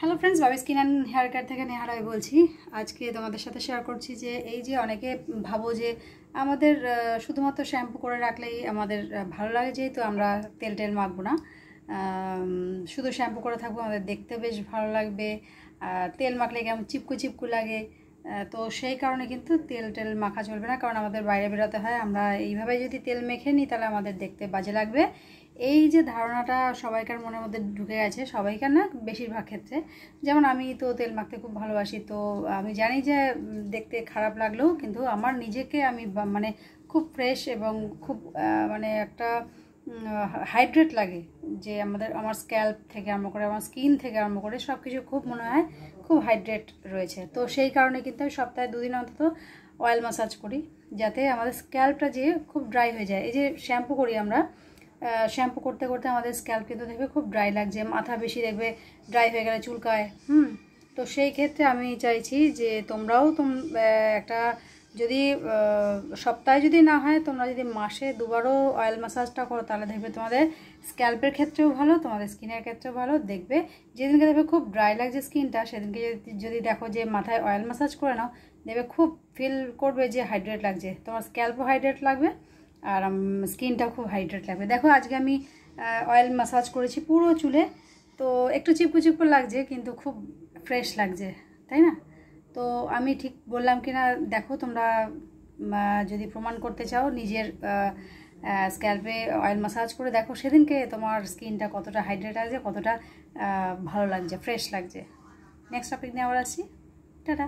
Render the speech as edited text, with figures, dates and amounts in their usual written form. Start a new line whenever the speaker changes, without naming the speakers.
Hello friends, বাবি skin and hair care থেকে নেহা রায় বলছি। আজকে তোমাদের সাথে শেয়ার করছি যে এই যে অনেকে ভাবো যে আমাদের শুধুমাত্র শ্যাম্পু করে রাখলেই আমাদের ভালো লাগে, যেহেতু আমরা তেল টেল মাখবো না, শুধু শ্যাম্পু করে থাকবো, আমাদের দেখতে বেশ ভালো লাগবে। তেল মাখলে কেমন চিপকু চিপকু লাগে, তো সেই কারণে কিন্তু তেল টেল মাখা চলবে না, কারণ আমাদের বাইরে বেরোতে হয়। আমরা এইভাবে যদি তেল মেখে নিই তাহলে আমাদের দেখতে বাজে লাগবে। এই যে ধারণাটা সবাইকার মনের মধ্যে ঢুকে গেছে, সবাইকার না, বেশিরভাগ ক্ষেত্রে। যেমন আমি তো তেল মাখতে খুব ভালোবাসি, তো আমি জানি যে দেখতে খারাপ লাগলেও কিন্তু আমার নিজেকে আমি মানে খুব ফ্রেশ এবং খুব মানে একটা হাইড্রেট লাগে, যে আমার স্ক্যাল্প থেকে আরম্ভ করে আমার স্কিন থেকে আরম্ভ করে সব কিছু খুব মনে হয় খুব হাইড্রেট রয়েছে। তো সেই কারণে কিন্তু আমি সপ্তাহে 2 দিন অন্তত অয়েল ম্যাসাজ করি, যাতে আমাদের স্ক্যাল্পটা যে খুব ড্রাই হয়ে যায়। এই যে শ্যাম্পু করি আমরা, শ্যাম্পু করতে করতে আমাদের স্ক্যাল্প কিন্তু দেখবে খুব ড্রাই লাগছে, মাথা বেশি দেখবে ড্রাই হয়ে গেলে চুলকায়। তো সেই ক্ষেত্রে আমি চাইছি যে তোমরাও একটা যদি সপ্তাহে যদি না হয়, তোমরা যদি মাসে 2বারও অয়েল ম্যাসাজটা করো, তাহলে দেখবে তোমাদের স্ক্যাল্পের ক্ষেত্রেও ভালো, তোমাদের স্কিনের ক্ষেত্রেও ভালো। দেখবে যেদিনকে দেখবে খুব ড্রাই লাগছে স্কিনটা, সেদিনকে যদি দেখো যে মাথায় অয়েল ম্যাসাজ করে নাও, দেখবে খুব ফিল করবে যে হাইড্রেট লাগছে, তোমার স্ক্যাল্পও হাইড্রেট লাগবে আর স্কিনটাও খুব হাইড্রেট লাগবে। দেখো আজকে আমি অয়েল ম্যাসাজ করেছি পুরো চুলে, তো একটু চিপকু চিপকু লাগছে কিন্তু খুব ফ্রেশ লাগছে, তাই না? তো আমি ঠিক বললাম কি না দেখো, তোমরা যদি প্রমাণ করতে চাও নিজের স্ক্যাল্পে অয়েল ম্যাসাজ করে দেখো, সেদিনকে তোমার স্কিনটা কতটা হাইড্রেট আছে, কতটা ভালো লাগছে, ফ্রেশ লাগছে। নেক্সট টপিক নিয়ে আবার আসছি। টাটা।